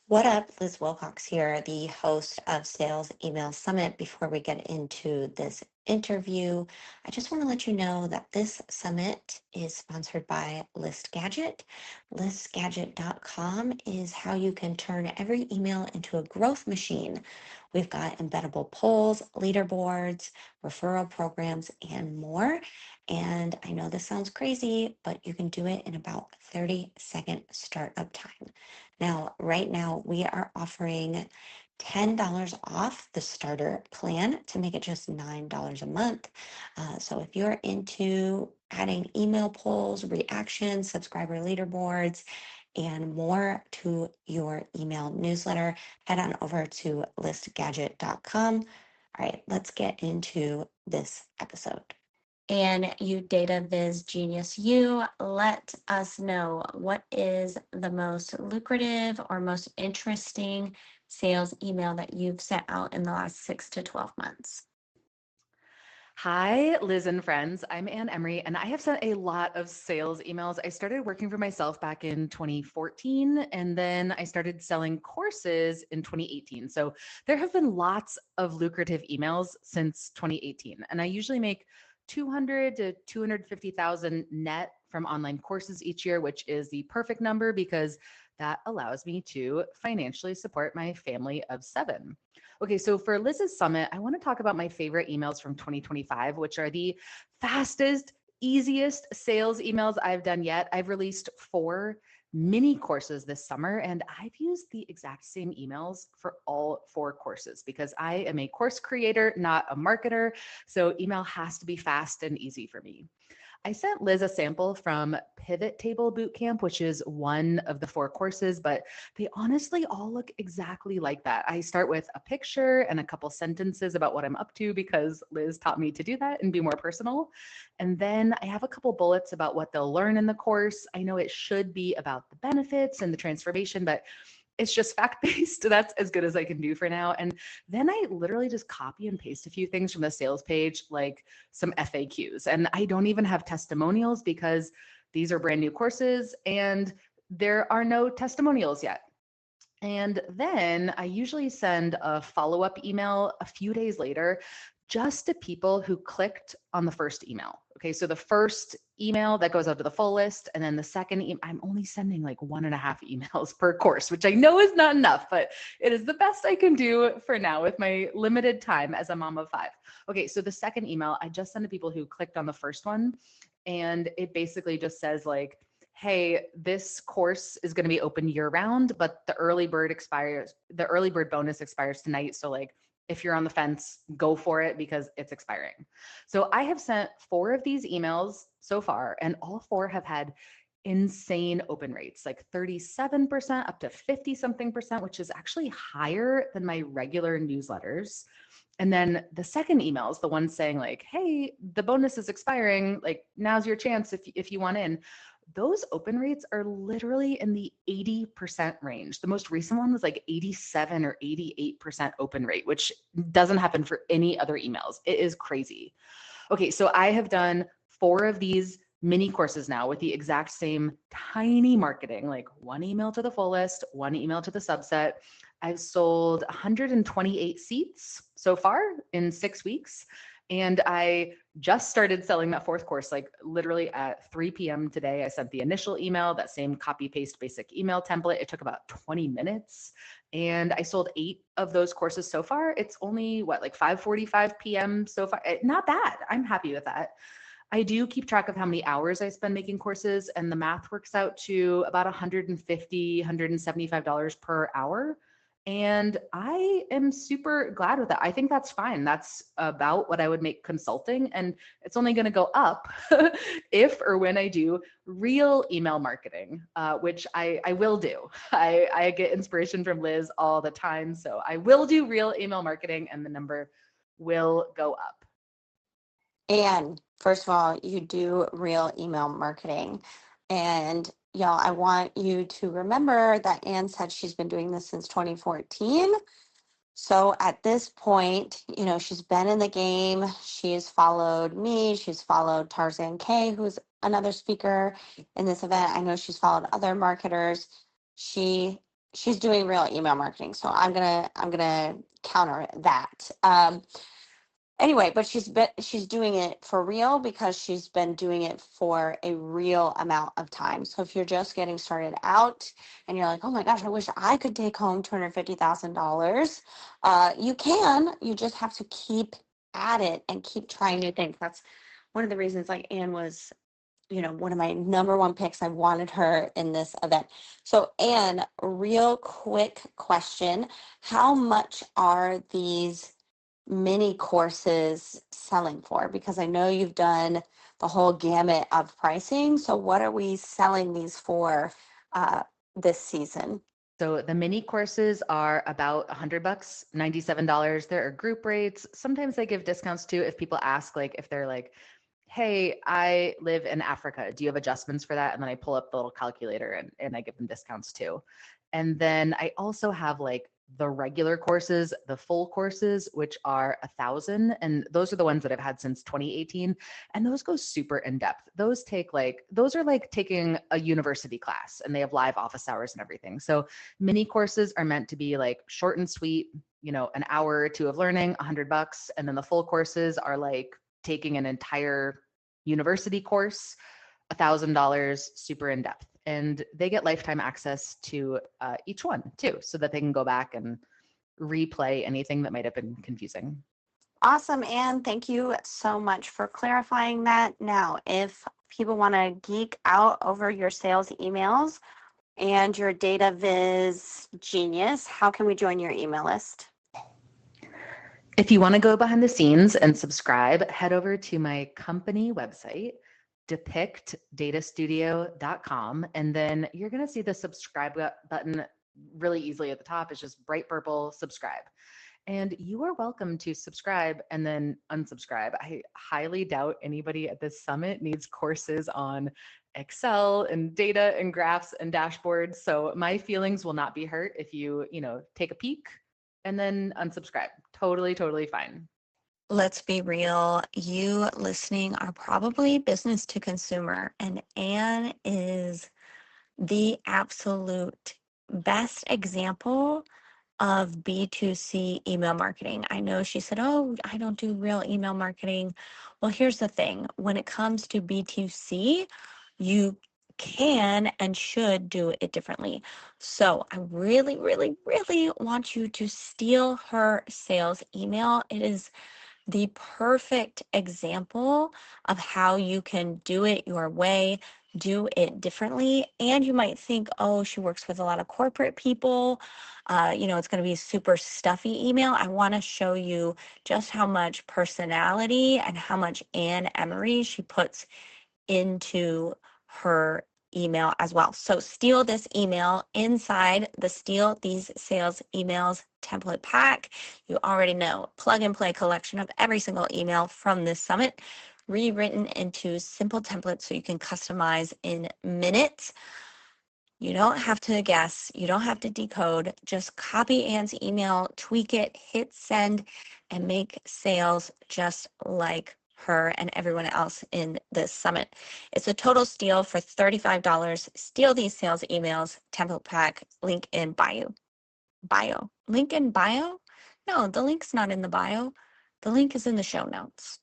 What up? Liz Wilcox here, the host of Sales Email Summit. Before we get into this interview, I just want to let you know that this summit is sponsored by List Gadget. ListGadget.com is how you can turn every email into a growth machine. We've got embeddable polls, leaderboards, referral programs, and more. And I know this sounds crazy, but you can do it in about 30-second startup time. Now, right now, we are offering $10 off the starter plan to make it just $9 a month. So if you're into adding email polls, reactions, subscriber leaderboards, and more to your email newsletter, head on over to listgadget.com. All right, let's get into this episode. And you data viz genius, you let us know what is the most lucrative or most interesting sales email that you've sent out in the last 6 to 12 months. Hi, Liz and friends. I'm Emery, and I have sent a lot of sales emails. I started working for myself back in 2014, and then I started selling courses in 2018. So there have been lots of lucrative emails since 2018, and I usually make 200 to 250,000 net from online courses each year, which is the perfect number because that allows me to financially support my family of 7. Okay, so for Liz's summit, I want to talk about my favorite emails from 2025, which are the fastest, easiest sales emails I've done yet. I've released 4 mini courses this summer, and I've used the exact same emails for all 4 courses because I am a course creator, not a marketer. So email has to be fast and easy for me. I sent Liz a sample from Pivot Table Bootcamp, which is one of the 4 courses, but they honestly all look exactly like that. I start with a picture and a couple sentences about what I'm up to because Liz taught me to do that and be more personal. And then I have a couple bullets about what they'll learn in the course. I know it should be about the benefits and the transformation, but it's just fact-based. That's as good as I can do for now. And then I literally just copy and paste a few things from the sales page, like some FAQs. And I don't even have testimonials because these are brand new courses and there are no testimonials yet. And then I usually send a follow-up email a few days later just to people who clicked on the first email. Okay, so the first email that goes out to the full list, and then the second email, I'm only sending like 1.5 emails per course, which I know is not enough, but it is the best I can do for now with my limited time as a mom of 5. Okay, so the second email, I just send to people who clicked on the first one, and it basically just says like, hey, this course is going to be open year round, but the early bird bonus expires tonight. So like, if you're on the fence, go for it because it's expiring. So I have sent 4 of these emails so far, and all 4 have had insane open rates, like 37% up to 50 something percent, which is actually higher than my regular newsletters. And then the second email is the one saying like, hey, the bonus is expiring. Like now's your chance if you want in. Those open rates are literally in the 80% range. The most recent one was like 87 or 88% open rate, which doesn't happen for any other emails. It is crazy. Okay, so I have done 4 of these mini courses now with the exact same tiny marketing, like 1 email to the full list, 1 email to the subset. I've sold 128 seats so far in 6 weeks. And I just started selling that 4th course, like literally at 3 p.m. today. I sent the initial email, that same copy paste basic email template. It took about 20 minutes and I sold 8 of those courses so far. It's only like 5:45 p.m. so far. Not bad. I'm happy with that. I do keep track of how many hours I spend making courses, and the math works out to about $150, $175 per hour. And I am super glad with that. I think that's fine. That's about what I would make consulting. And it's only going to go up if or when I do real email marketing, which I will do. I get inspiration from Liz all the time. So I will do real email marketing and the number will go up. And first of all, you do real email marketing. And y'all, I want you to remember that Anne said she's been doing this since 2014. So at this point, she's been in the game. She's followed me. She's followed Tarzan K, who's another speaker in this event. I know she's followed other marketers. She she's doing real email marketing. So I'm gonna counter that. Anyway, but she's doing it for real because she's been doing it for a real amount of time. So if you're just getting started out and you're like, oh my gosh, I wish I could take home $250,000, you can. You just have to keep at it and keep trying new things. That's one of the reasons, like Anne was, one of my number one picks. I wanted her in this event. So Anne, real quick question: how much are these mini courses selling for? Because I know you've done the whole gamut of pricing. So what are we selling these for uh, this season? So the mini courses are about $100, $97. There are group rates. Sometimes I give discounts too if people ask, like if they're like, hey, I live in Africa. Do you have adjustments for that? And then I pull up the little calculator and I give them discounts too. And then I also have like the regular courses, the full courses, which are 1,000. And those are the ones that I've had since 2018. And those go super in depth. Those are like taking a university class and they have live office hours and everything. So mini courses are meant to be like short and sweet, an hour or two of learning, $100. And then the full courses are like taking an entire university course, $1,000, super in depth. And they get lifetime access to each one too, so that they can go back and replay anything that might have been confusing. Awesome, Anne. Thank you so much for clarifying that. Now, if people want to geek out over your sales emails and your data viz genius, how can we join your email list? If you want to go behind the scenes and subscribe, head over to my company website, depictdatastudio.com, and then you're going to see the subscribe button really easily at the top. It's just bright purple subscribe. And you are welcome to subscribe and then unsubscribe. I highly doubt anybody at this summit needs courses on Excel and data and graphs and dashboards. So my feelings will not be hurt if you, take a peek and then unsubscribe. Totally, totally fine. Let's be real. You listening are probably business to consumer, and Anne is the absolute best example of B2C email marketing. I know she said, oh, I don't do real email marketing. Well, here's the thing: when it comes to B2C, you can and should do it differently. So I really, really, really want you to steal her sales email. It is the perfect example of how you can do it your way, do it differently. And you might think, oh, she works with a lot of corporate people. It's going to be a super stuffy email. I want to show you just how much personality and how much Anne Emery she puts into her email as well. So steal this email inside the Steal These Sales Emails template pack. You already know, plug and play collection of every single email from this summit, rewritten into simple templates so you can customize in minutes. You don't have to guess. You don't have to decode. Just copy Anne's email, tweak it, hit send, and make sales just like her and everyone else in this summit. It's a total steal for $35. Steal these sales emails, template pack, link in bio. Bio. Link in bio? No, the link's not in the bio. The link is in the show notes.